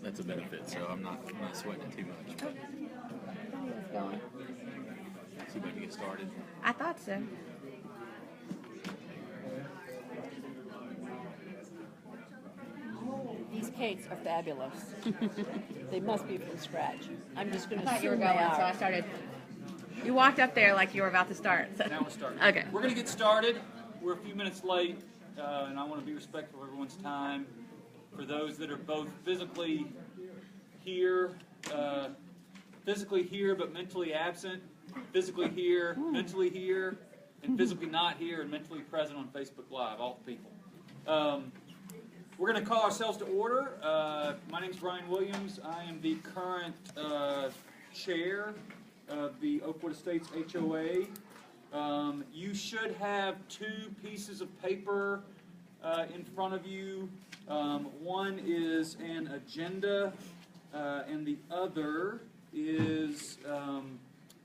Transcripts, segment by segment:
that's a benefit. So I'm not sweating it too much. But It's going. so you about to get started. I thought so. These cakes are fabulous. They must be from scratch. I'm just going I to thought you were assume they going, so I are. started. You walked up there like you were about to start. So. Now we're starting. Okay. We're going to get started. We're a few minutes late, and I want to be respectful of everyone's time. For those that are both physically here but mentally absent, physically here, mentally here, and physically not here and mentally present on Facebook Live, all the people. We're going to call ourselves to order. My name is Brian Williams. I am the current chair of the Oakwood Estates HOA. You should have two pieces of paper in front of you. One is an agenda, and the other is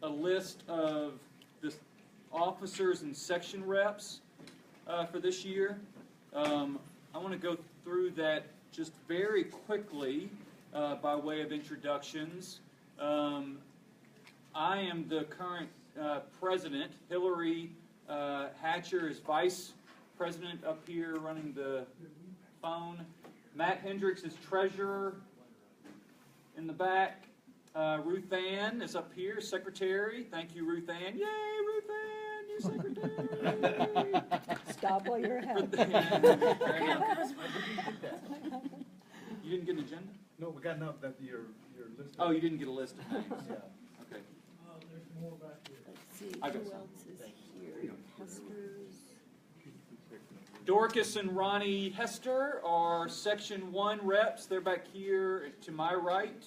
a list of the officers and section reps for this year. I want to go through that just very quickly by way of introductions. I am the current president. Hillary Hatcher is vice president up here running the phone. Matt Hendricks is treasurer in the back. Ruth Ann is up here, secretary. Thank you, Ruth Ann. Yay, Ruth Ann, you secretary. Stop while you're ahead. You didn't get an agenda? No, we got enough that your list. Oh, you didn't get a list of names. Yeah. Okay. There's more back here. Let's see, I got who some. else is here? Hester's. Dorcas and Ronnie Hester are Section 1 reps. They're back here to my right.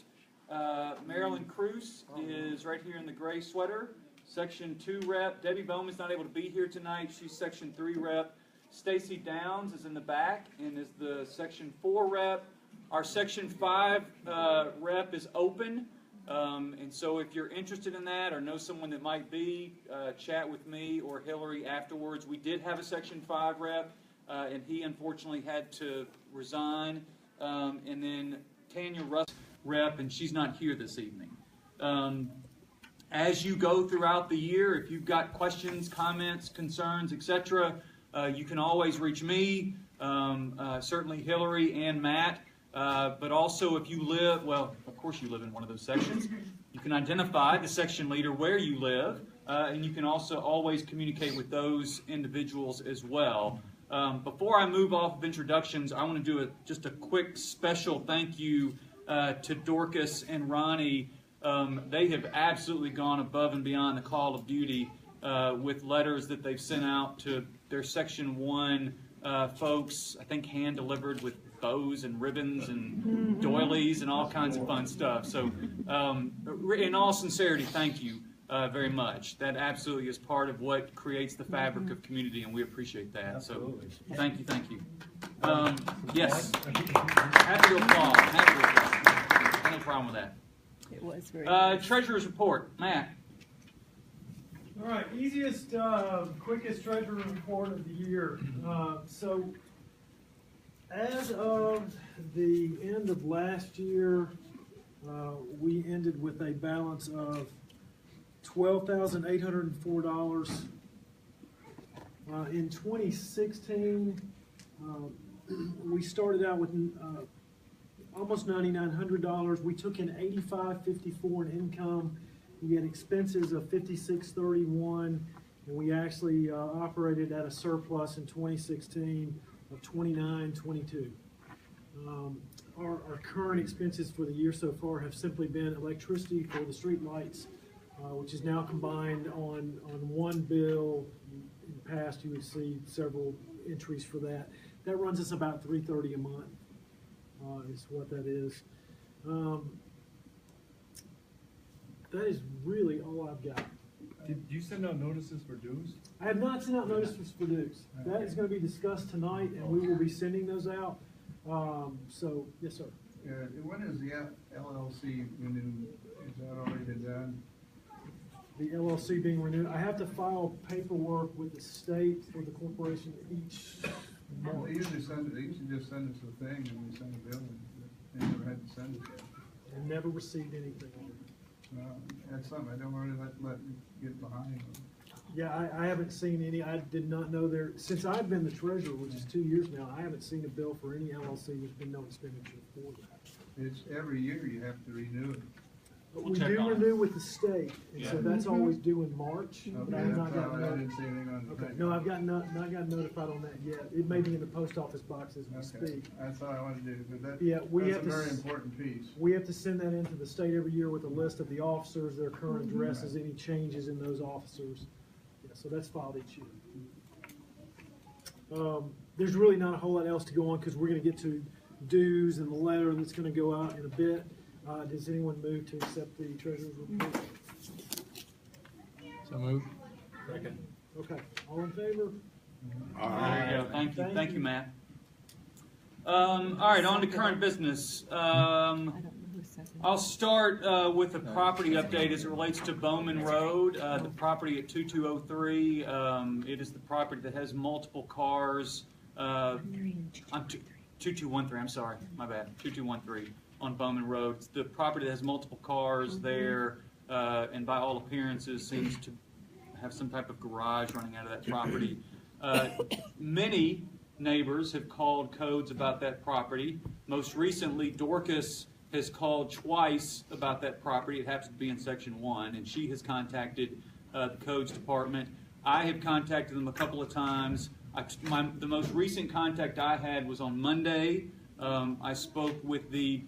Marilyn Cruz is right here in the gray sweater. Section 2 rep. Debbie Bowman's not able to be here tonight. She's Section 3 rep. Stacy Downs is in the back and is the Section 4 rep. Our Section 5 rep is open. And so if you're interested in that or know someone that might be, chat with me or Hillary afterwards. We did have a Section 5 rep, and he unfortunately had to resign. And then Tanya Russ rep, and she's not here this evening. As you go throughout the year, if you've got questions, comments, concerns, etc., you can always reach me, certainly Hillary and Matt. But also if you live, well, of course you live in one of those sections, you can identify the section leader where you live, and you can also always communicate with those individuals as well. Before I move off of introductions, I want to do just a quick special thank you to Dorcas and Ronnie. They have absolutely gone above and beyond the call of duty with letters that they've sent out to their Section 1 folks, I think hand-delivered with bows and ribbons and doilies and all kinds of fun stuff. So in all sincerity, thank you very much. That absolutely is part of what creates the fabric of community, and we appreciate that. Absolutely. So thank you, thank you. Yes, happy to applaud. Happy to applaud. No problem with that. It was very nice. Treasurer's report, Matt. All right, easiest, quickest treasury report of the year. So, as of the end of last year, we ended with a balance of $12,804. In 2016, we started out with almost $9,900. We took in $8,554 in income. We had expenses of $5,631, and we actually operated at a surplus in 2016 of $2,922. Our current expenses for the year so far have simply been electricity for the street lights, which is now combined on one bill. In the past, you would see several entries for that. That runs us about $330 a month. Is what that is. That is really all I've got. Did you send out notices for dues? I have not sent out notices for dues. That is going to be discussed tonight, and we will be sending those out. So, yes, sir. When is the LLC renewed? Is that already been done? The LLC being renewed. I have to file paperwork with the state for the corporation each They month. usually just send us a thing and we send a bill. They never had to send it yet. And never received anything. That's something I don't really let get behind. Yeah, I haven't seen any, I did not know there, since I've been the treasurer, which is 2 years now, I haven't seen a bill for any LLC, there's been no expenditure for that. It's every year you have to renew it. But We'll we check do on it. renew with the state, and so Yeah. that's always due in March. Okay, But I have not that's all, gotten I no- didn't see anything on the Okay, thing. no, I've not gotten notified on that yet. It may be in the post office box as we Okay, speak. that's all I wanted to do, but that, Yeah, we that's have a to very s- important piece. We have to send that into the state every year with a list of the officers, their current addresses, any changes in those officers. Yeah, so that's filed each year. There's really not a whole lot else to go on because we're gonna get to dues and the letter that's gonna go out in a bit. Does anyone move to accept the treasurer's report? So moved. Second. Okay, all in favor? There you go. Thank you. Thank Thank you. you, Matt. All right, on to current business. I don't know who seconded. I'll start with a property update as it relates to Bowman Road, the property at 2203. It is the property that has multiple cars. I'm 2213, I'm sorry, my bad, 2213 on Bowman Road. It's the property that has multiple cars there, and by all appearances seems to have some type of garage running out of that property. Many neighbors have called codes about that property. Most recently, Dorcas has called twice about that property. It happens to be in section 1, and she has contacted the codes department. I have contacted them a couple of times. The most recent contact I had was on Monday. I spoke with the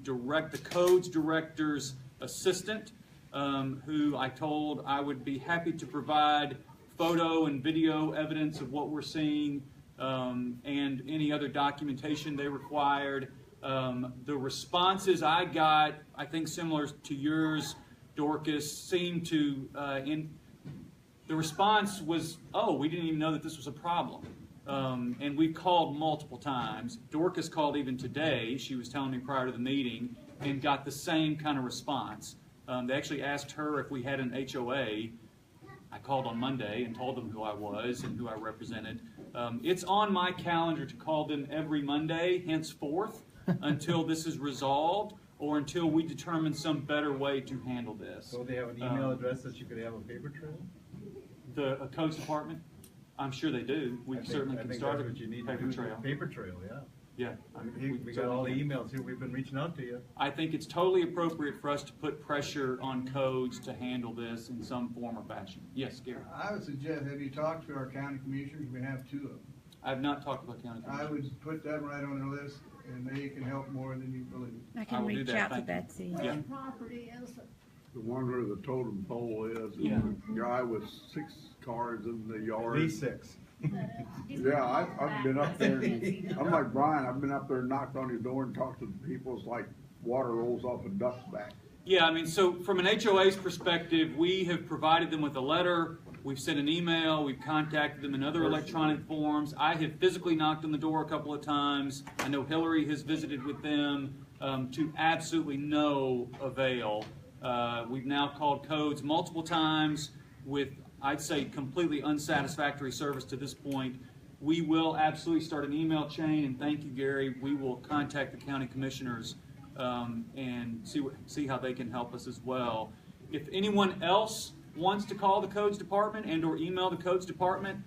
codes director's assistant, who I told I would be happy to provide photo and video evidence of what we're seeing, and any other documentation they required. The responses I got, I think similar to yours, Dorcas, seemed to, the response was, oh, we didn't even know that this was a problem. And we called multiple times. Dorcas called even today, she was telling me prior to the meeting, and got the same kind of response. They actually asked her if we had an HOA. I called on Monday and told them who I was and who I represented. It's on my calendar to call them every Monday, henceforth, until this is resolved or until we determine some better way to handle this. So they have an email address that you could have a paper trail? The codes department, I'm sure they do. We certainly can start a paper trail. Paper trail, yeah. Yeah, We got all the emails here, we've been reaching out to you. I think it's totally appropriate for us to put pressure on codes to handle this in some form or fashion. Yes, Gary? I would suggest, have you talked to our county commissioners? We have 2 of them. I've not talked about county I commissioners. would put that right on the list, and they can help more than you believe. I I can will do reach that, out to thank you. Betsy. Yeah. Property is The one where the totem pole is, Yeah. and the guy with 6 cars in the yard. V6. Yeah, I've been up there, and I'm like Brian, I've been up there and knocked on your door and talked to the people, it's like water rolls off a duck's back. Yeah, I mean, so from an HOA's perspective, we have provided them with a letter, we've sent an email, we've contacted them in other electronic forms. I have physically knocked on the door a couple of times. I know Hillary has visited with them, to absolutely no avail. We've now called codes multiple times with, I'd say, completely unsatisfactory service to this point. We will absolutely start an email chain, and thank you, Gary. We will contact the county commissioners and see how they can help us as well. If anyone else wants to call the codes department and or email the codes department,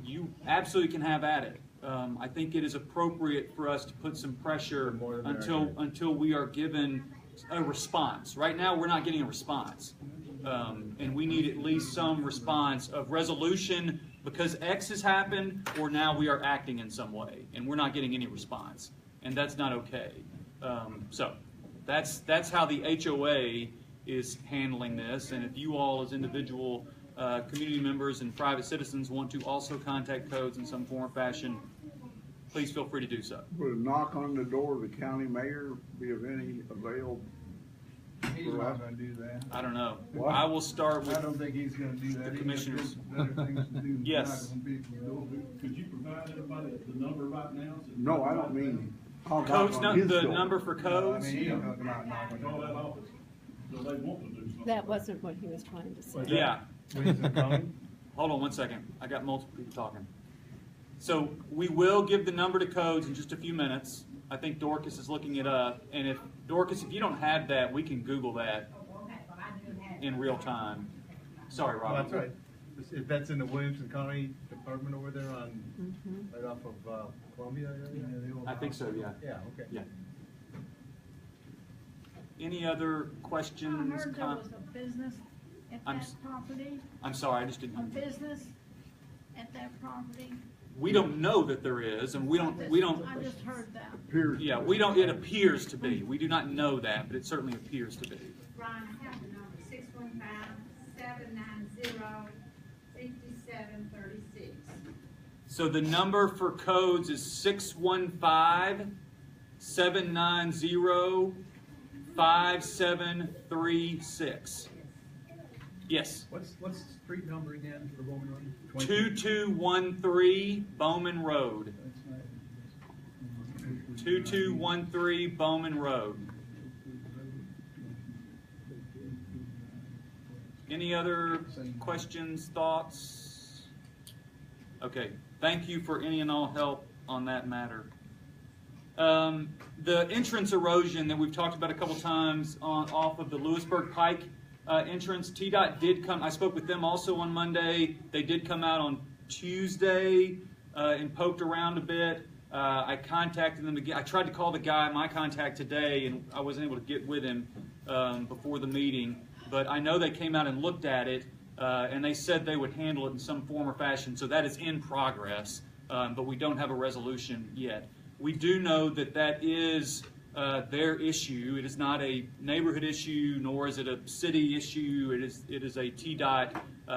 you absolutely can have at it. I think it is appropriate for us to put some pressure until we are given a response. Right now, we're not getting a response. And we need at least some response of resolution because X has happened, or now we are acting in some way, and we're not getting any response, and that's not okay. So that's how the HOA is handling this, and if you all as individual community members and private citizens want to also contact codes in some form or fashion, please feel free to do so. Would a knock on the door of the county mayor be of any avail? He's not gonna do that. I don't know. What? I will start with I don't think he's gonna do that. the He's commissioners. got better things to do than Yes. knock on people's doors. Could you provide everybody the number right now? No, I don't mean. I'll knock codes, on his the door. number for I codes. mean, he's not gonna knock on Call your that door. office, so they want to do something. That wasn't what he was trying to say. Yeah. When's it coming? Hold on 1 second. I got multiple people talking. So we will give the number to codes in just a few minutes. I think Dorcas is looking it up, and if Dorcas, if you don't have that, we can Google that in real time. Sorry, Oh, Robert. that's right. If that's in the Williamson County Department over there on, right off of Columbia area? I think so, yeah. Yeah, okay. Yeah. Any other I questions? heard there was a business at I'm that s- property, I'm sorry, I just a didn't. business at that property. We don't know that there is, and we don't. I just heard that. Appears. Yeah, we don't. It appears to be. We do not know that, but it certainly appears to be. Brian, I have the number, 615-790-5736. So the number for codes is 615-790-5736. Yes. What's the street number again for Bowman Road? 2213 Bowman Road. 2213 Bowman Road. Any other questions, thoughts? Okay, thank you for any and all help on that matter. The entrance erosion that we've talked about a couple times off of the Lewisburg Pike entrance, TDOT did come. I spoke with them also on Monday. They did come out on Tuesday and poked around a bit. I contacted them again. I tried to call the guy, my contact today, and I wasn't able to get with him before the meeting. But I know they came out and looked at it, and they said they would handle it in some form or fashion. So that is in progress, but we don't have a resolution yet. We do know that that is their issue. It is not a neighborhood issue, nor is it a city issue. It is a TDOT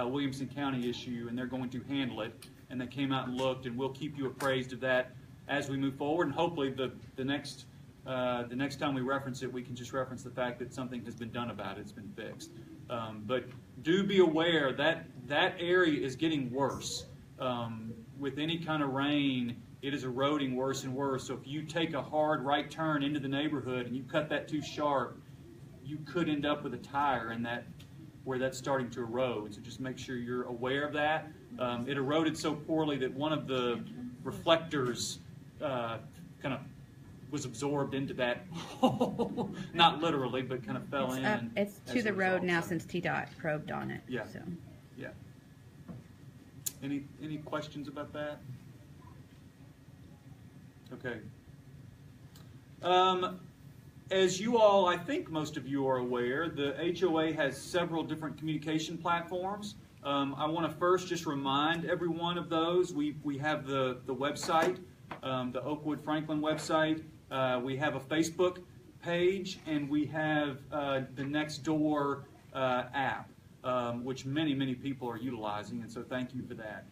Williamson County issue, and they're going to handle it. And they came out and looked, and we'll keep you appraised of that as we move forward. And hopefully the next time we reference it, we can just reference the fact that something has been done about it. It's been fixed. But do be aware that that area is getting worse. With any kind of rain, it is eroding worse and worse. So if you take a hard right turn into the neighborhood and you cut that too sharp, you could end up with a tire in that where that's starting to erode. So just make sure you're aware of that. It eroded so poorly that one of the reflectors kind of was absorbed into that hole. Not literally, but kind of fell in. It's to the road now since TDOT probed on it. Yeah. So. Yeah. Any questions about that? Okay. As you all, I think most of you are aware, the HOA has several different communication platforms. I want to first just remind everyone of those. We have the website, the Oakwood Franklin website. We have a Facebook page, and we have the Nextdoor app, which many people are utilizing, and so thank you for that.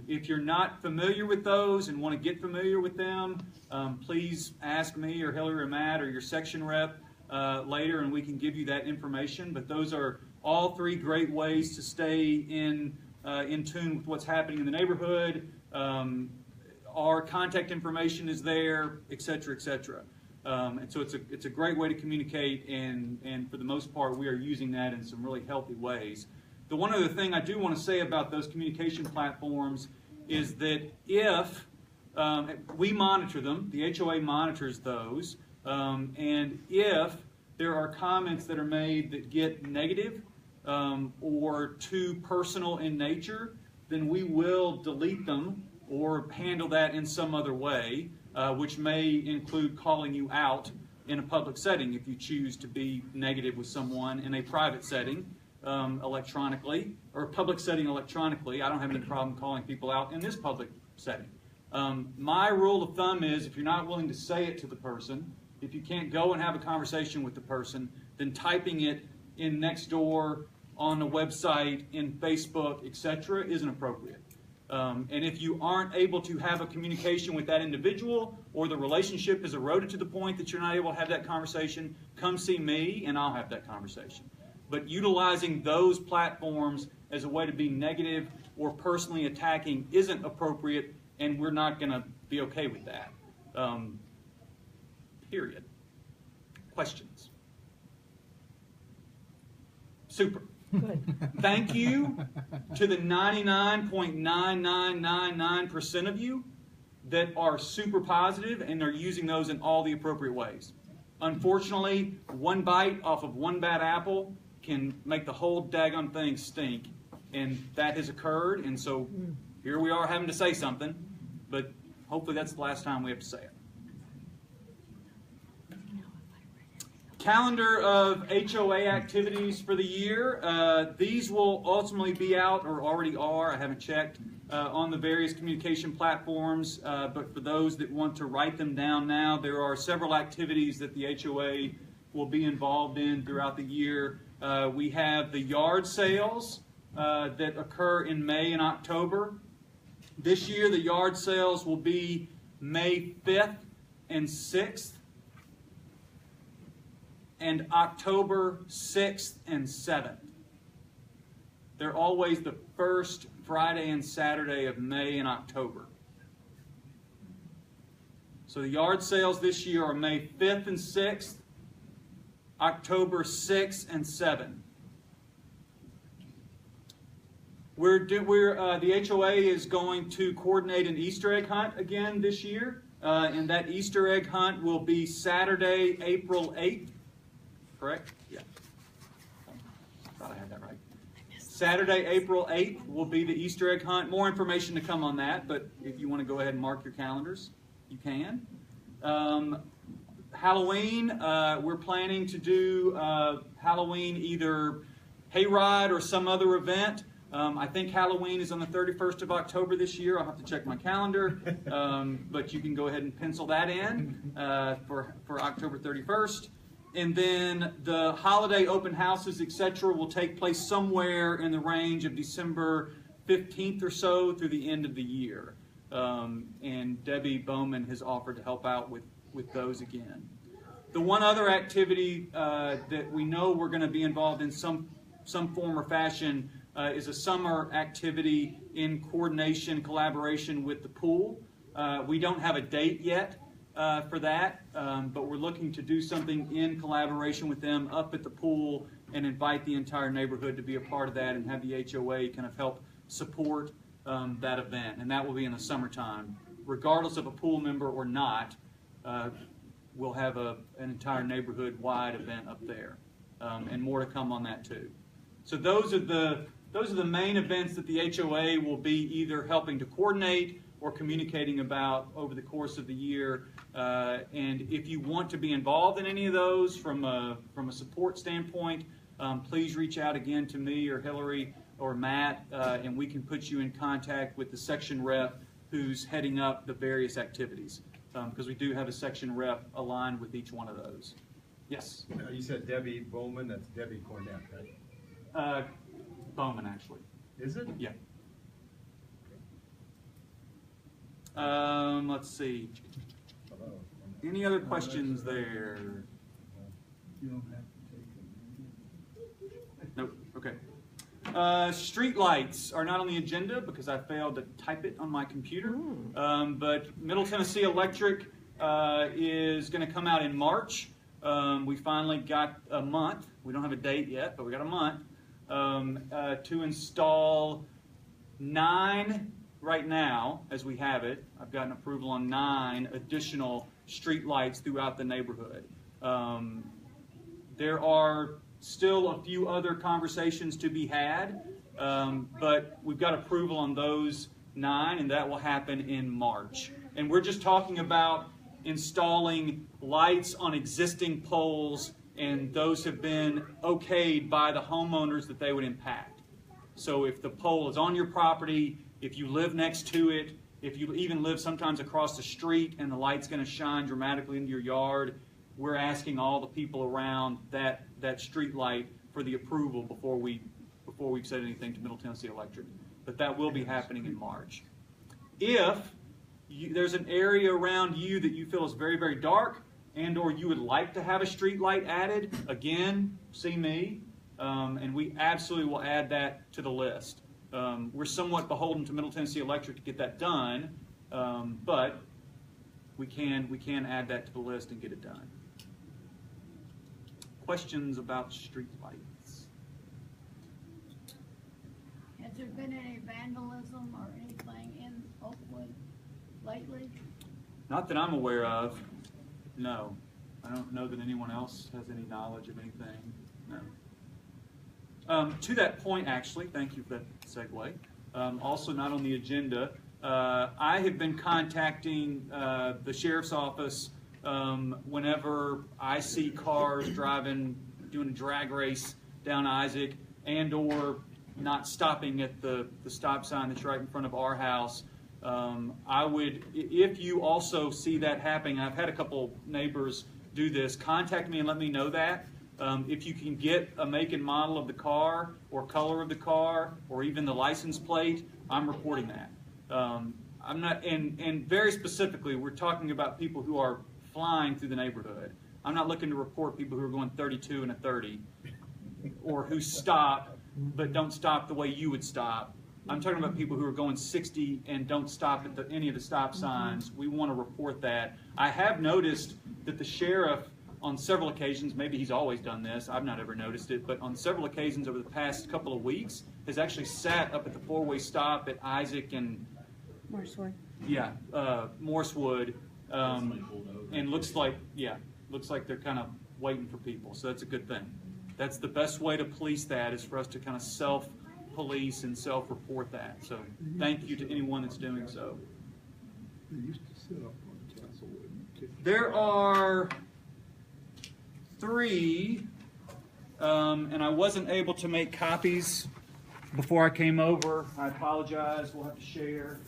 If you're not familiar with those and want to get familiar with them, please ask me or Hillary or Matt or your section rep later, and we can give you that information. But those are all three great ways to stay in tune with what's happening in the neighborhood. Our contact information is there, et cetera, et cetera. And so it's a great way to communicate, and for the most part, we are using that in some really healthy ways. The one other thing I do want to say about those communication platforms is that if we monitor them, the HOA monitors those, and if there are comments that are made that get negative or too personal in nature, then we will delete them or handle that in some other way, which may include calling you out in a public setting if you choose to be negative with someone in a private setting. Electronically, or a public setting electronically. I don't have any problem calling people out in this public setting. My rule of thumb is if you're not willing to say it to the person, if you can't go and have a conversation with the person, then typing it in Nextdoor, on the website, in Facebook, etc. isn't appropriate. And if you aren't able to have a communication with that individual, or the relationship is eroded to the point that you're not able to have that conversation, come see me and I'll have that conversation. But utilizing those platforms as a way to be negative or personally attacking isn't appropriate, and we're not going to be okay with that. Period. Questions? Super. Good. Thank you to the 99.9999% of you that are super positive and are using those in all the appropriate ways. Unfortunately, one bite off of one bad apple can make the whole daggone thing stink, and that has occurred, and so here we are having to say something, but hopefully that's the last time we have to say it. Calendar of HOA activities for the year. These will ultimately be out, or already are, I haven't checked, on the various communication platforms, but for those that want to write them down now, there are several activities that the HOA will be involved in throughout the year. We have the yard sales that occur in May and October. This year the yard sales will be May 5th and 6th, and October 6th and 7th. They're always the first Friday and Saturday of May and October. So the yard sales this year are May 5th and 6th, October 6th and 7th. The HOA is going to coordinate an Easter egg hunt again this year, and that Easter egg hunt will be Saturday, April 8th. Correct? Yeah. Thought I had that right. Saturday, April 8th will be the Easter egg hunt. More information to come on that, but if you want to go ahead and mark your calendars, you can. Halloween, we're planning to do Halloween either hayride or some other event. I think Halloween is on the 31st of October this year. I'll have to check my calendar, but you can go ahead and pencil that in for October 31st. And then the holiday open houses, etc., will take place somewhere in the range of December 15th or so through the end of the year. And Debbie Bowman has offered to help out with those again. The one other activity that we know we're going to be involved in some form or fashion is a summer activity in coordination, collaboration with the pool. We don't have a date yet for that, but we're looking to do something in collaboration with them up at the pool and invite the entire neighborhood to be a part of that and have the HOA kind of help support that event. And that will be in the summertime. Regardless of a pool member or not, we'll have an entire neighborhood-wide event up there, and more to come on that too. So those are the main events that the HOA will be either helping to coordinate or communicating about over the course of the year. And if you want to be involved in any of those from a support standpoint, please reach out again to me or Hillary or Matt, and we can put you in contact with the section rep who's heading up the various activities, because we do have a section rep aligned with each one of those. Yes? You said Debbie Bowman, that's Debbie Cornett, right? Bowman, actually. Is it? Yeah. Let's see. Any other questions there? You don't have to take them. Nope. Okay. Street lights are not on the agenda because I failed to type it on my computer. But Middle Tennessee Electric is going to come out in March. We finally got a month. We don't have a date yet, but we got a month to install 9 right now, as we have it. I've gotten approval on 9 additional street lights throughout the neighborhood. There are still a few other conversations to be had, but we've got approval on those 9, and that will happen in March. And we're just talking about installing lights on existing poles, and those have been okayed by the homeowners that they would impact. So if the pole is on your property, if you live next to it, if you even live sometimes across the street and the light's going to shine dramatically into your yard, we're asking all the people around that street light for the approval before we've said anything to Middle Tennessee Electric. But that will be happening in March. If there's an area around you that you feel is very, very dark, and or you would like to have a street light added, again, see me, and we absolutely will add that to the list. We're somewhat beholden to Middle Tennessee Electric to get that done, but we can add that to the list and get it done. Questions about street lights? Has there been any vandalism or anything in Oakwood? lately? Not that I'm aware of. No. I don't know that anyone else has any knowledge of anything. No. To that point, actually, thank you for that segue. Also not on the agenda, I have been contacting the sheriff's office whenever I see cars driving, doing a drag race down Isaac and or not stopping at the stop sign that's right in front of our house. I would, if you also see that happening, I've had a couple neighbors do this, contact me and let me know that. If you can get a make and model of the car or color of the car or even the license plate, I'm reporting that. I'm not, and very specifically, we're talking about people who are flying through the neighborhood. I'm not looking to report people who are going 32 and a 30 or who stop but don't stop the way you would stop. I'm talking about people who are going 60 and don't stop at any of the stop signs. We want to report that. I have noticed that the sheriff, on several occasions, maybe he's always done this, I've not ever noticed it, but on several occasions over the past couple of weeks, has actually sat up at the four-way stop at Isaac and Morsewood. yeah, Morsewood, and looks like they're kind of waiting for people. So that's a good thing. That's the best way to police that, is for us to kind of self-police and self-report that. So thank you to anyone that's doing so. They used to sit up on Castlewood. There are 3, and I wasn't able to make copies before I came over. I apologize. We'll have to share.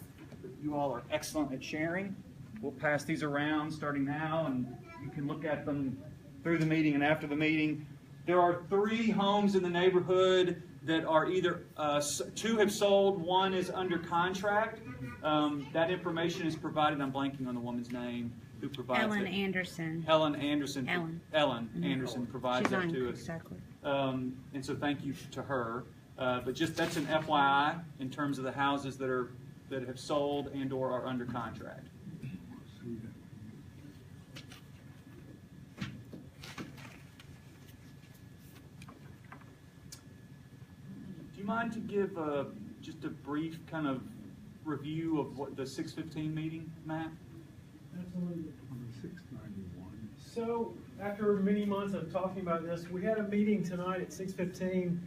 But you all are excellent at sharing. We'll pass these around starting now, and you can look at them through the meeting and after the meeting. There are 3 homes in the neighborhood that are either, 2 have sold, 1 is under contract. That information is provided. I'm blanking on the woman's name who provides Ellen it. Anderson. Ellen Anderson. Ellen. Anderson provides She's that on to us. exactly. And so thank you to her. But just that's an FYI in terms of the houses that have sold and or are under contract. Do you mind to give just a brief kind of review of what the 6:15 meeting, Matt? Absolutely. On the 691. So, after many months of talking about this, we had a meeting tonight at 6:15.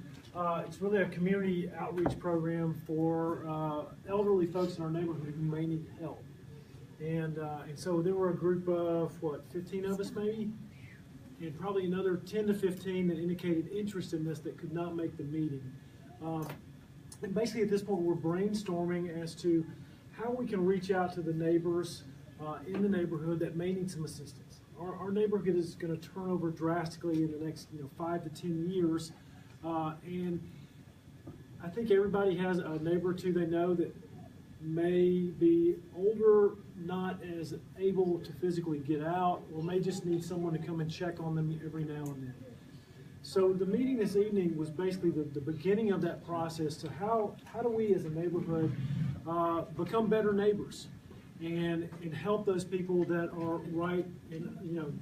It's really a community outreach program for elderly folks in our neighborhood who may need help. And so there were a group of, 15 of us maybe? And probably another 10 to 15 that indicated interest in this that could not make the meeting. And basically at this point we're brainstorming as to how we can reach out to the neighbors in the neighborhood that may need some assistance. Our neighborhood is going to turn over drastically in the next 5 to 10 years. And I think everybody has a neighbor or two they know that may be older, not as able to physically get out, or may just need someone to come and check on them every now and then. So the meeting this evening was basically the beginning of that process to how do we as a neighborhood become better neighbors and help those people that are right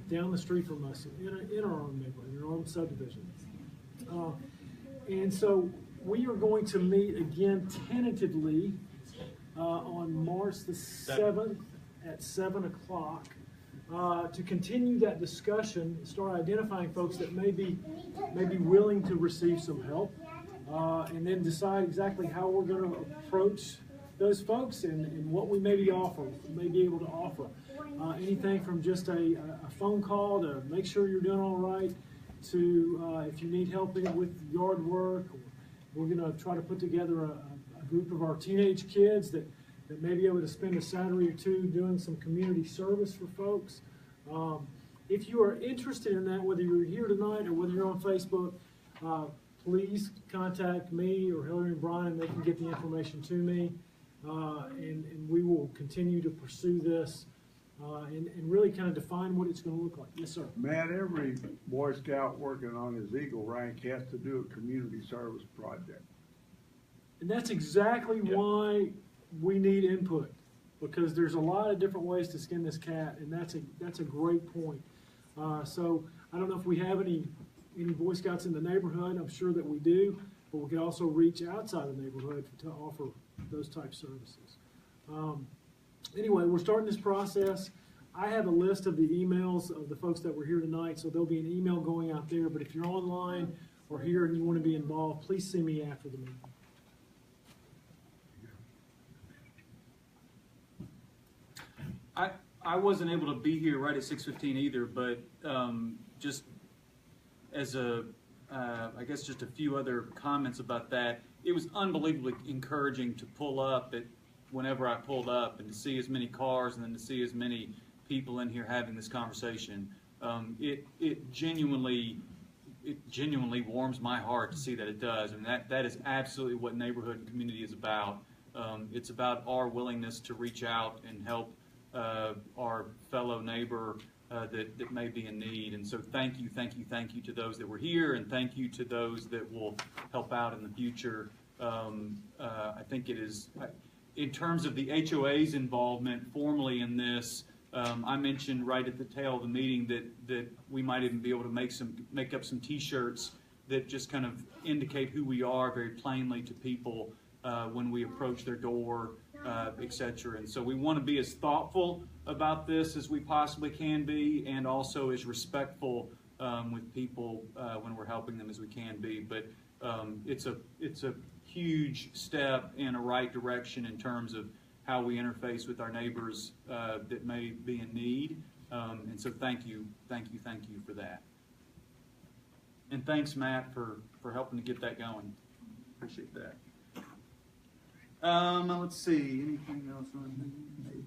down the street from us in our own neighborhood, in our own subdivision. And so we are going to meet again tentatively on March the 7th at 7 o'clock to continue that discussion, start identifying folks that may be willing to receive some help, and then decide exactly how we're going to approach those folks and what we may be able to offer. Anything from just a phone call to make sure you're doing all right, to if you need help with yard work. We're going to try to put together a group of our teenage kids that may be able to spend a Saturday or 2 doing some community service for folks. If you are interested in that, whether you're here tonight or whether you're on Facebook, please contact me or Hillary and Brian. They can get the information to me, and we will continue to pursue this and really kind of define what it's going to look like. Yes, sir. Matt, every Boy Scout working on his Eagle rank has to do a community service project. And that's exactly why we need input, because there's a lot of different ways to skin this cat, and that's a great point. So I don't know if we have any Boy Scouts in the neighborhood. I'm sure that we do, but we could also reach outside the neighborhood to offer those type services. Anyway, we're starting this process. I have a list of the emails of the folks that were here tonight, so there'll be an email going out there. But if you're online or here and you want to be involved, please see me after the meeting. I wasn't able to be here right at 6:15 either, but just as I guess just a few other comments about that. It was unbelievably encouraging to pull up at whenever I pulled up and to see as many cars and then to see as many people in here having this conversation. It genuinely warms my heart to see that it does, and that is absolutely what neighborhood and community is about. It's about our willingness to reach out and help our fellow neighbor that may be in need. And so thank you to those that were here, and thank you to those that will help out in the future. I think it is, in terms of the HOA's involvement formally in this, I mentioned right at the tail of the meeting that we might even be able to make up some T-shirts that just kind of indicate who we are very plainly to people when we approach their door, etc. And so we want to be as thoughtful about this as we possibly can be, and also as respectful with people when we're helping them as we can be. But it's a huge step in a right direction in terms of how we interface with our neighbors that may be in need. And so thank you for that. And thanks, Matt, for helping to get that going. Appreciate that. Let's see, anything else on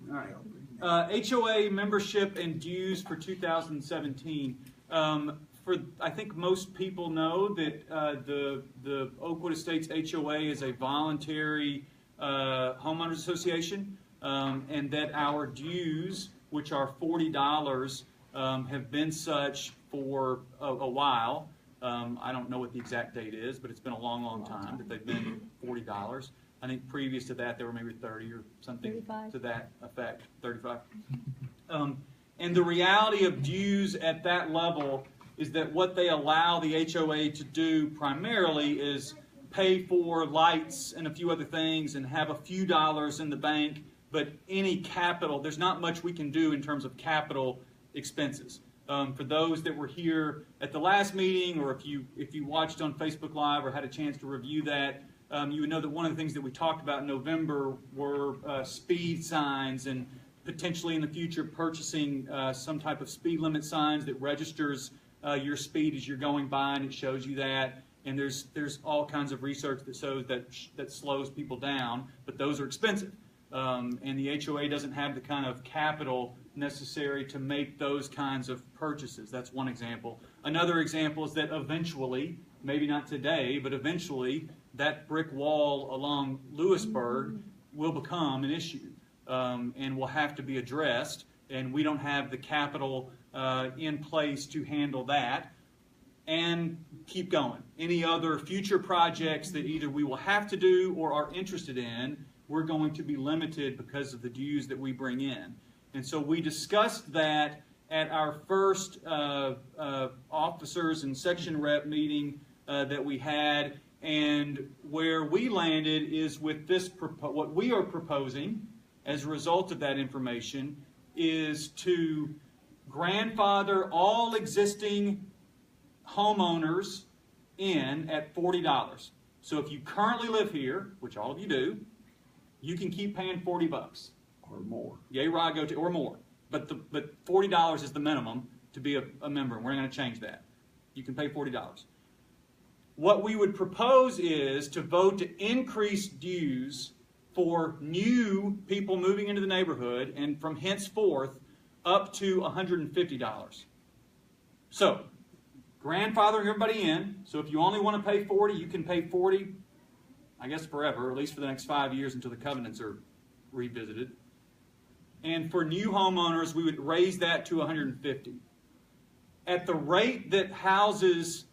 that? All right. HOA membership and dues for 2017. I think most people know that the Oakwood Estates HOA is a voluntary homeowners association, and that our dues, which are $40, have been such for a while. I don't know what the exact date is, but it's been a long time that they've been $40. I think previous to that, they were maybe 30 or something 35. to that effect, 35. And the reality of dues at that level is that what they allow the HOA to do primarily is pay for lights and a few other things and have a few dollars in the bank, but any capital, there's not much we can do in terms of capital expenses. For those that were here at the last meeting, or if you watched on Facebook Live or had a chance to review that, you would know that one of the things that we talked about in November were speed signs, and potentially in the future purchasing some type of speed limit signs that registers your speed as you're going by, and it shows you that. And there's all kinds of research that shows that slows people down, but those are expensive. And the HOA doesn't have the kind of capital necessary to make those kinds of purchases. That's one example. Another example is that eventually, maybe not today, but eventually, that brick wall along Lewisburg will become an issue and will have to be addressed, and we don't have the capital in place to handle that. And keep going. Any other future projects that either we will have to do or are interested in, we're going to be limited because of the dues that we bring in. And so we discussed that at our first officers and section rep meeting that we had, and where we landed is with this, what we are proposing as a result of that information is to grandfather all existing homeowners in at $40. So if you currently live here, which all of you do, you can keep paying $40 or more. Yay, right, or more. But $40 is the minimum to be a member, and we're not going to change that. You can pay $40. What we would propose is to vote to increase dues for new people moving into the neighborhood, and from henceforth up to $150. So, grandfathering everybody in. So if you only want to pay 40, you can pay 40, I guess forever, or at least for the next 5 years until the covenants are revisited. And for new homeowners, we would raise that to 150. At the rate that houses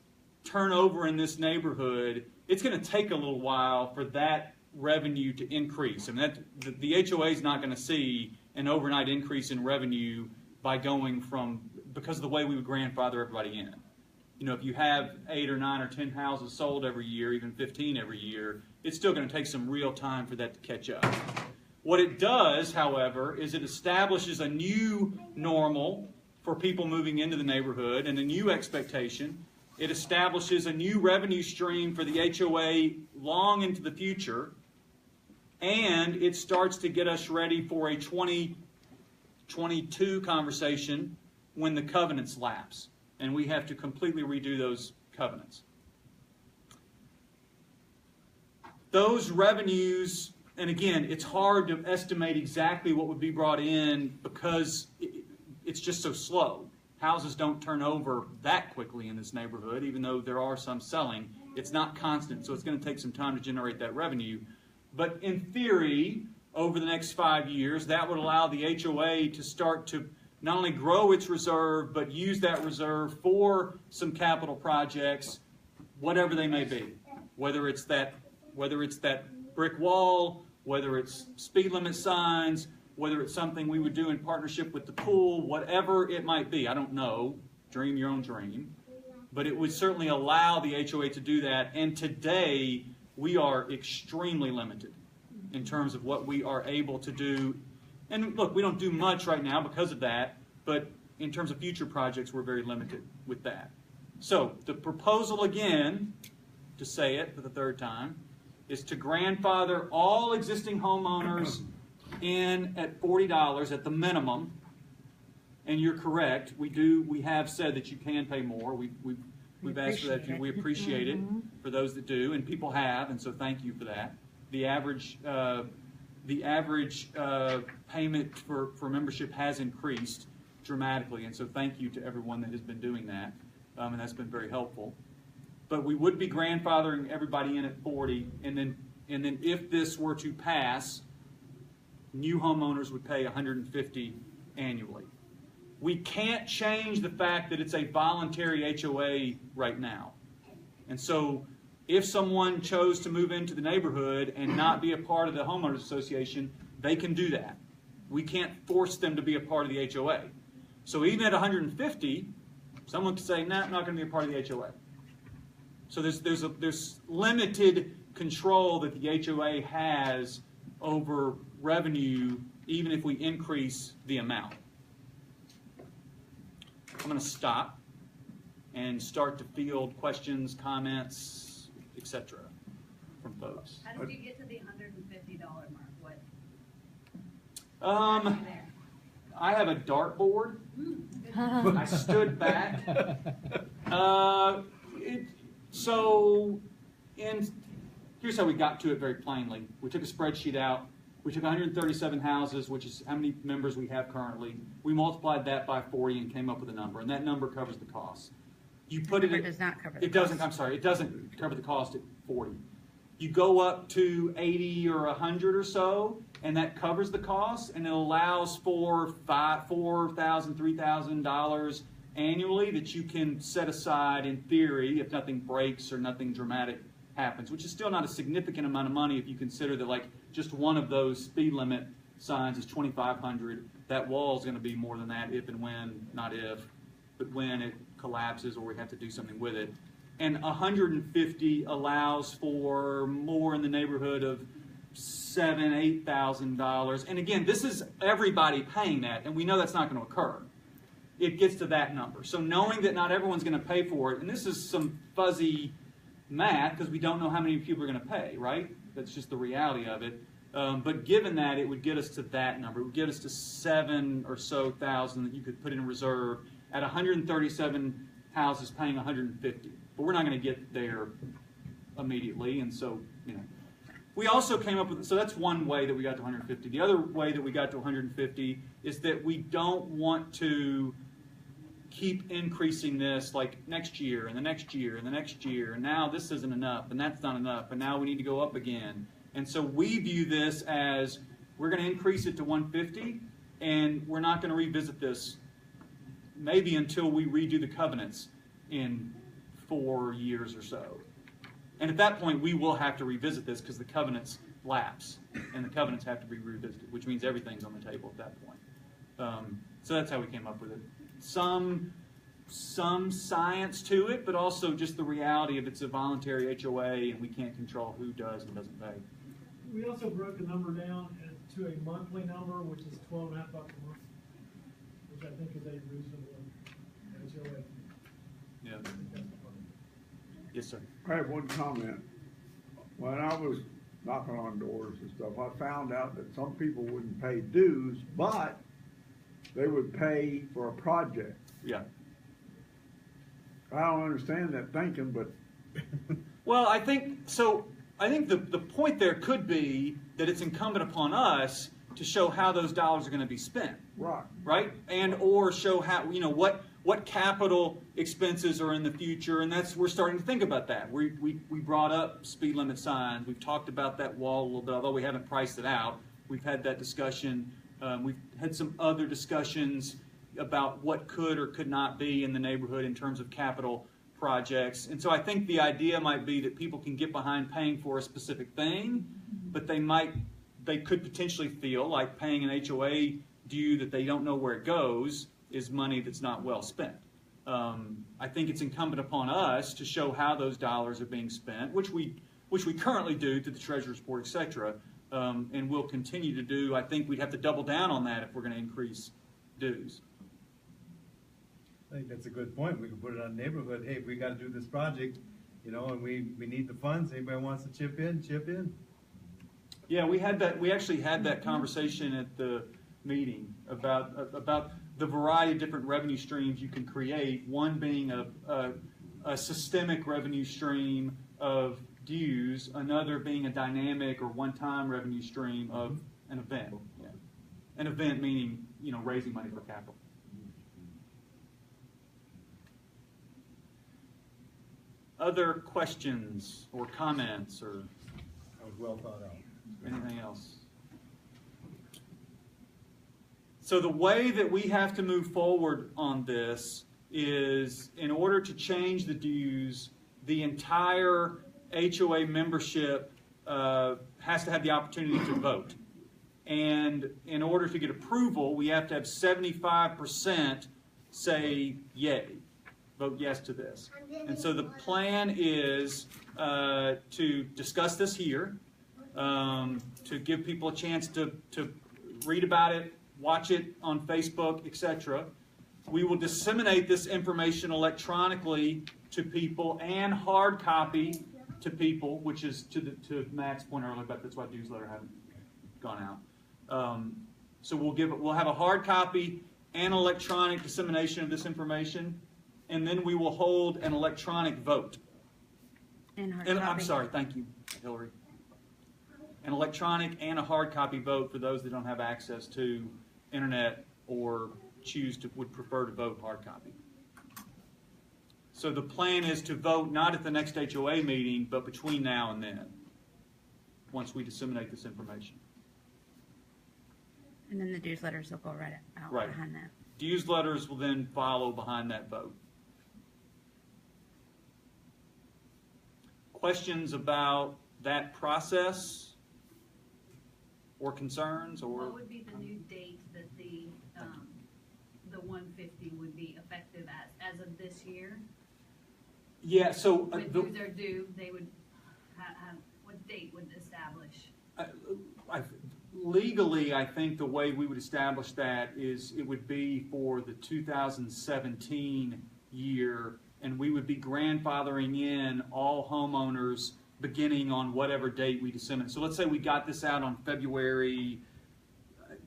turn over in this neighborhood, it's going to take a little while for that revenue to increase. I mean, the HOA is not going to see an overnight increase in revenue by going from, because of the way we would grandfather everybody in. You know, if you have 8 or 9 or 10 houses sold every year, even 15 every year, it's still going to take some real time for that to catch up. What it does, however, is it establishes a new normal for people moving into the neighborhood and a new expectation. It establishes a new revenue stream for the HOA long into the future. And it starts to get us ready for a 2022 conversation when the covenants lapse. And we have to completely redo those covenants. Those revenues, and again, it's hard to estimate exactly what would be brought in because it's just so slow. Houses don't turn over that quickly in this neighborhood, even though there are some selling. It's not constant, so it's going to take some time to generate that revenue. But in theory, over the next 5 years, that would allow the HOA to start to not only grow its reserve, but use that reserve for some capital projects, whatever they may be. Whether it's that brick wall, whether it's speed limit signs, whether it's something we would do in partnership with the pool, whatever it might be. I don't know. Dream your own dream. But it would certainly allow the HOA to do that. And today, we are extremely limited in terms of what we are able to do. And look, we don't do much right now because of that. But in terms of future projects, we're very limited with that. So the proposal again, to say it for the third time, is to grandfather all existing homeowners in at $40 at the minimum. And you're correct. We have said that you can pay more. We've asked for that. We appreciate it for those that do, and people have, and so thank you for that. The average payment for membership has increased dramatically, and so thank you to everyone that has been doing that, and that's been very helpful. But we would be grandfathering everybody in at 40, and then if this were to pass, new homeowners would pay $150 annually. We can't change the fact that it's a voluntary HOA right now. And so if someone chose to move into the neighborhood and not be a part of the homeowners association, they can do that. We can't force them to be a part of the HOA. So even at 150, someone could say, nah, I'm not going to be a part of the HOA. So there's limited control that the HOA has over revenue, even if we increase the amount. I'm going to stop and start to field questions, comments, etc. from folks. How did you get to the $150 mark? What? I have a dartboard. I stood back. Here's how we got to it very plainly. We took a spreadsheet out. We took 137 houses, which is how many members we have currently. We multiplied that by 40 and came up with a number, and that number covers the cost. You put it. It does not cover the It doesn't. I'm sorry. It doesn't cover the cost at 40. You go up to 80 or 100 or so, and that covers the cost, and it allows for $4,000, $3,000 annually that you can set aside in theory if nothing breaks or nothing dramatic happens, which is still not a significant amount of money if you consider that like just one of those speed limit signs is $2,500. That wall is going to be more than that if and when, not if, but when it collapses or we have to do something with it. And 150 allows for more in the neighborhood of $7,000, $8,000. And again, this is everybody paying that, and we know that's not going to occur. It gets to that number. So knowing that not everyone's going to pay for it, and this is some fuzzy math because we don't know how many people are going to pay, right? That's just the reality of it. But given that, it would get us to that number. It would get us to 7,000 or so that you could put in reserve at 137 houses paying 150. But we're not going to get there immediately, and so, We also came up with, so that's one way that we got to 150. The other way that we got to 150 is that we don't want to keep increasing this like next year and the next year and the next year, and now this isn't enough, and that's not enough, and now we need to go up again. And so we view this as we're going to increase it to 150, and we're not going to revisit this maybe until we redo the covenants in 4 years or so. And at that point, we will have to revisit this because the covenants lapse, and the covenants have to be revisited, which means everything's on the table at that point. So that's how we came up with it. Some science to it, but also just the reality of it's a voluntary HOA, and we can't control who does and doesn't pay. We also broke the number down to a monthly number, which is $12.50 a month, which I think is a reasonable HOA. Yeah. Yes, sir. I have one comment. When I was knocking on doors and stuff, I found out that some people wouldn't pay dues, but they would pay for a project. Yeah. I don't understand that thinking, but Well, I think so. I think the point there could be that it's incumbent upon us to show how those dollars are going to be spent, right? And or show how what capital expenses are in the future, and we're starting to think about that. We brought up speed limit signs. We've talked about that wall a little bit, although we haven't priced it out. We've had that discussion. We've had some other discussions about what could or could not be in the neighborhood in terms of capital projects. And so I think the idea might be that people can get behind paying for a specific thing, but they could potentially feel like paying an HOA due that they don't know where it goes is money that's not well spent. I think it's incumbent upon us to show how those dollars are being spent, which we currently do through the Treasurer's Report, et cetera, and will continue to do. I think we'd have to double down on that if we're going to increase dues. I think that's a good point. We could put it on neighborhood. Hey, we got to do this project, and we need the funds. Anybody wants to chip in, chip in. Yeah, we actually had that conversation at the meeting about the variety of different revenue streams you can create. One being a systemic revenue stream of dues, another being a dynamic or one-time revenue stream of an event. Yeah. An event meaning raising money for capital. Other questions or comments or That was well thought out. anything else? So the way that we have to move forward on this is, in order to change the dues, the entire HOA membership has to have the opportunity to vote. And in order to get approval, we have to have 75% say yay, vote yes to this. And so the plan is to discuss this here, to give people a chance to read about it, watch it on Facebook, etc. We will disseminate this information electronically to people and hard copy to people, which is to Matt's point earlier about that's why dues letter haven't gone out. So we'll have a hard copy and electronic dissemination of this information, and then we will hold an electronic vote. I'm sorry, thank you, Hillary. An electronic and a hard copy vote for those that don't have access to internet or would prefer to vote hard copy. So the plan is to vote not at the next HOA meeting, but between now and then, once we disseminate this information. And then the dues letters will go right out Right. behind that. Dues letters will then follow behind that vote. Questions about that process or concerns or? What would be the new date that the 150 would be effective as of this year? Yeah, so When dues are due, they would have what date would establish? Legally, I think the way we would establish that is it would be for the 2017 year, and we would be grandfathering in all homeowners beginning on whatever date we disseminate. So let's say we got this out on February,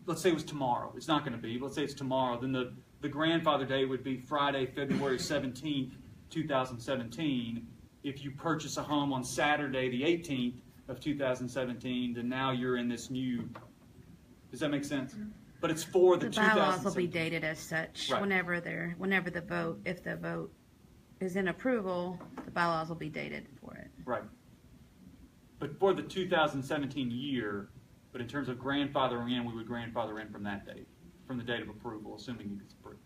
let's say it was tomorrow. It's not going to be, but let's say it's tomorrow. Then the grandfather date would be Friday, February 17th, 2017. If you purchase a home on Saturday, the 18th of 2017, then now you're in this new, does that make sense? But it's for the bylaws will be dated as such. Right. Whenever the vote, if the vote is in approval, the bylaws will be dated for it. Right. But for the 2017 year, but in terms of grandfathering in, we would grandfather in from that date, from the date of approval, assuming it gets approved.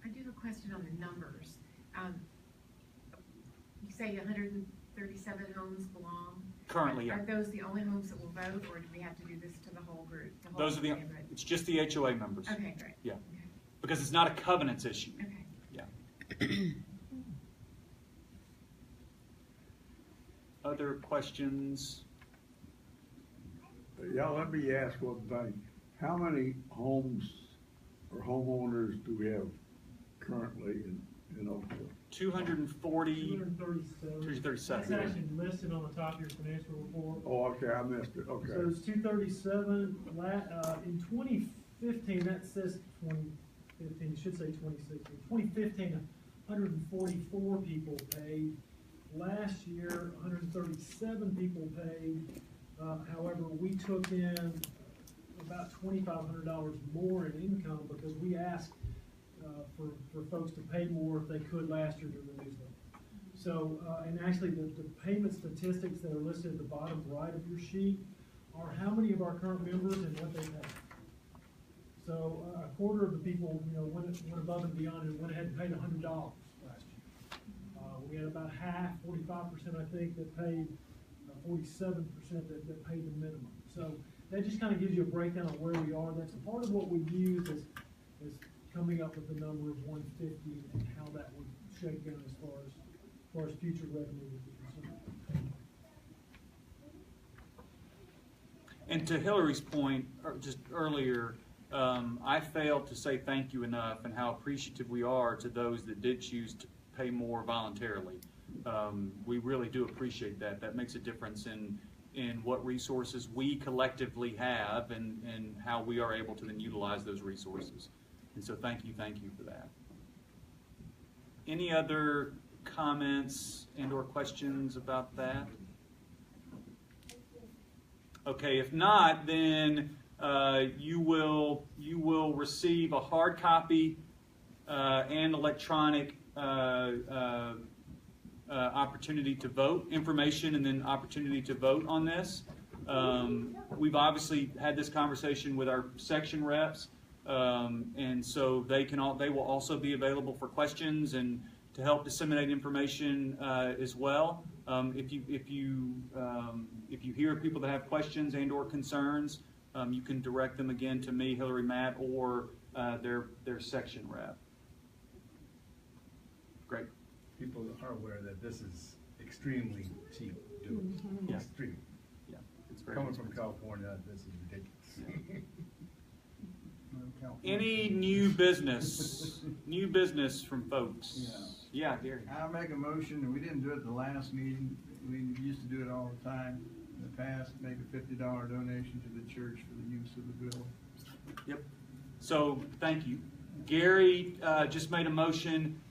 I do have a question on the numbers. You say 137 homes belong? Currently, yeah. Are those the only homes that will vote, or do we have to do this to the whole group? Those are it's just the HOA members. Okay, great. Yeah. Okay. Because it's not a covenants issue. Okay. Yeah. Other questions? They Yeah, let me ask one thing. How many homes or homeowners do we have currently in Oakwood? 240, 237. 237. That's actually listed on the top of your financial report. Oh, okay, I missed it, okay. So it's 237, in 2015, that says 2015, it should say 2016. 2015, 144 people paid. Last year, 137 people paid. However, we took in about $2,500 more in income because we asked for folks to pay more if they could last year during the newsletter. So, and actually the payment statistics that are listed at the bottom right of your sheet are how many of our current members and what they pay. So a quarter of the people, went above and beyond and went ahead and paid $100 last year. We had about half, 45% I think, that paid, 47% that paid the minimum. So that just kind of gives you a breakdown of where we are. That's part of what we use is coming up with the number of 150 and how that would shake down as far as future revenue would be concerned. And to Hillary's point, just earlier, I failed to say thank you enough and how appreciative we are to those that did choose to pay more voluntarily. We really do appreciate that. That makes a difference in what resources we collectively have and how we are able to then utilize those resources. And so thank you for that. Any other comments and or questions about that? Okay, if not, then you will receive a hard copy and electronic opportunity to vote, information and then opportunity to vote on this. We've obviously had this conversation with our section reps, and so they will also be available for questions and to help disseminate information as well. If you hear people that have questions and or concerns, you can direct them again to me, Hillary, Matt, or their section rep. Great. People are aware that this is extremely cheap doing. Yeah. Extreme. Yeah, it's very Coming expensive. from California, this is ridiculous. Any new business? New business from folks? Yeah, Gary. I'll make a motion, and we didn't do it the last meeting, we used to do it all the time in the past, make a $50 donation to the church for the use of the building. Yep. So, thank you. Gary just made a motion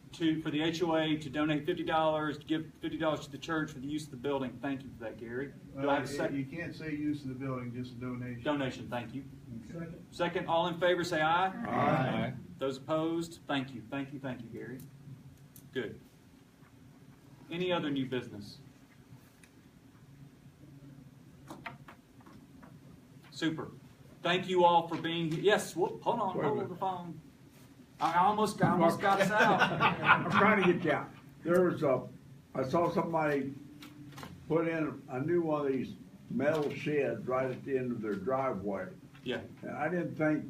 for the HOA to donate $50, to give $50 to the church for the use of the building. Thank you for that, Gary. Do I have a second? You can't say use of the building, just a donation. Donation, thank you. Okay. Second, all in favor say aye. Aye. Those opposed, thank you, Gary. Good. Any other new business? Super. Thank you all for being here. Yes, whoop, hold on, hold the phone. I almost got us out. I'm trying to get you out. I saw somebody put in a new one of these metal sheds right at the end of their driveway. Yeah. And I didn't think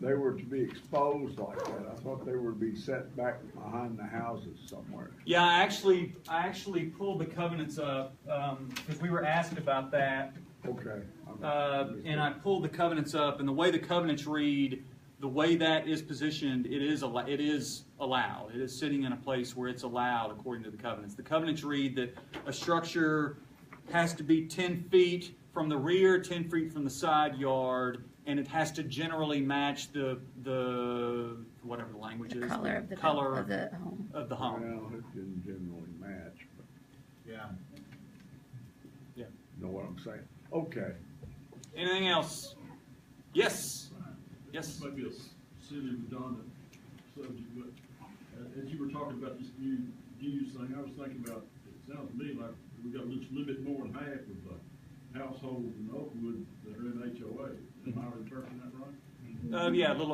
they were to be exposed like that. I thought they were to be set back behind the houses somewhere. Yeah, I actually pulled the covenants up because we were asked about that. Okay. And I pulled the covenants up, and the way the covenants read, the way that is positioned, it is allowed. It is sitting in a place where it's allowed according to the covenants. The covenants read that a structure has to be 10 feet from the rear, 10 feet from the side yard, and it has to generally match the whatever the language is, Color of the home. Of the home. Well, it didn't generally match, but Yeah. Yeah. you know what I'm saying? Okay. Anything else? Yes. Yes. Maybe a silly, redundant subject, but as you were talking about this new use thing, I was thinking about, it sounds to me like we got a little bit more than half of the households in Oakwood that are in HOA. Am I interpreting that right?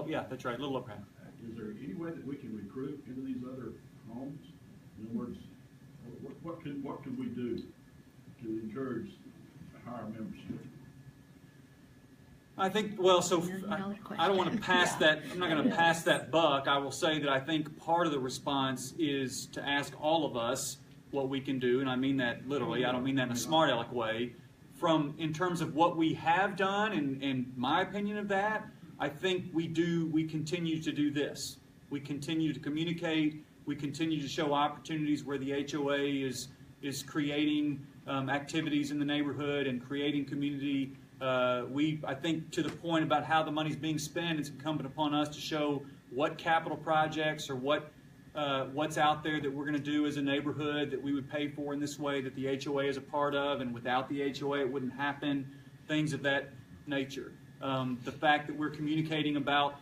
Yeah, that's right, a little over half. Is there any way that we can recruit into these other homes? In other words, what could we do to encourage a higher membership? I think, I don't want to pass that, I'm not going to pass that buck. I will say that I think part of the response is to ask all of us what we can do, and I mean that literally, I don't mean that in a smart aleck way, in terms of what we have done and my opinion of that, I think we continue to do this. We continue to communicate. We continue to show opportunities where the HOA is creating activities in the neighborhood and creating community. I think to the point about how the money's being spent, it's incumbent upon us to show what capital projects or what's out there that we're going to do as a neighborhood that we would pay for in this way, that the HOA is a part of, and without the HOA it wouldn't happen, things of that nature. The fact that we're communicating about,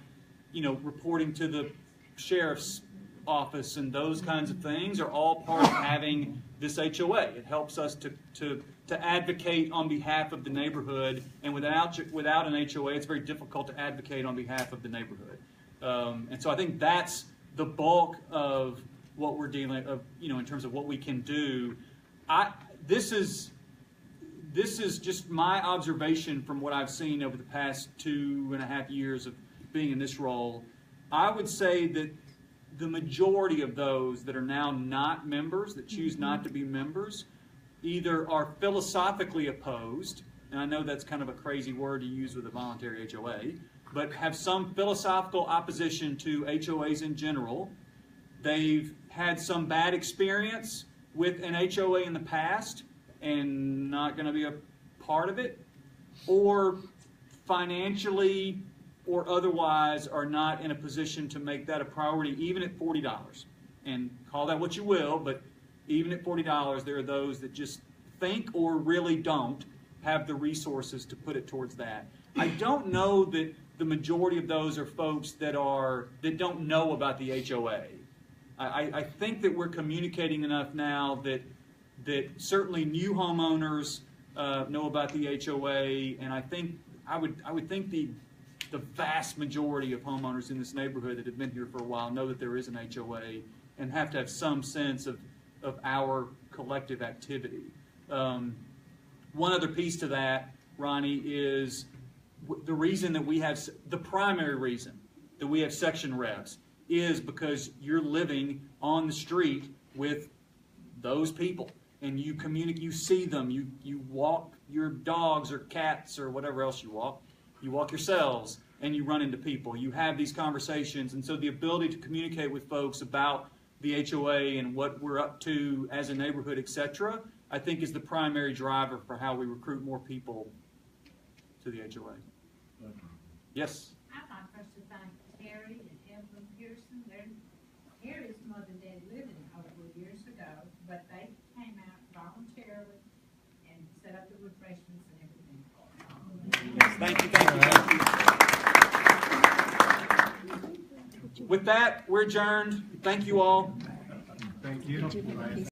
reporting to the sheriff's office and those kinds of things are all part of having this HOA. It helps us to advocate on behalf of the neighborhood, and without an HOA, it's very difficult to advocate on behalf of the neighborhood. And so I think that's the bulk of what we're dealing of, in terms of what we can do. This is just my observation from what I've seen over the past 2.5 years of being in this role. I would say that the majority of those that are now not members, that choose not to be members, either are philosophically opposed, and I know that's kind of a crazy word to use with a voluntary HOA, but have some philosophical opposition to HOAs in general. They've had some bad experience with an HOA in the past and not going to be a part of it, or financially or otherwise are not in a position to make that a priority, even at $40. And call that what you will, but even at $40, there are those that just think or really don't have the resources to put it towards that. I don't know that the majority of those are folks that don't know about the HOA. I think that we're communicating enough now that certainly new homeowners know about the HOA, and I would think the vast majority of homeowners in this neighborhood that have been here for a while know that there is an HOA and have to have some sense of our collective activity. One other piece to that, Ronnie, is the reason that we have, the primary reason that we have section reps is because you're living on the street with those people, and you communicate, you see them, you walk your dogs or cats or whatever else you walk yourselves, and you run into people. You have these conversations, and so the ability to communicate with folks about the HOA and what we're up to as a neighborhood, etc., I think is the primary driver for how we recruit more people to the HOA. Yes? I'd like for us to thank Terry and Evelyn Pearson. Terry's mother and dad lived in Oakwood years ago, but they came out voluntarily and set up the refreshments and everything. Yes, thank you. With that, we're adjourned. Thank you all. Thank you.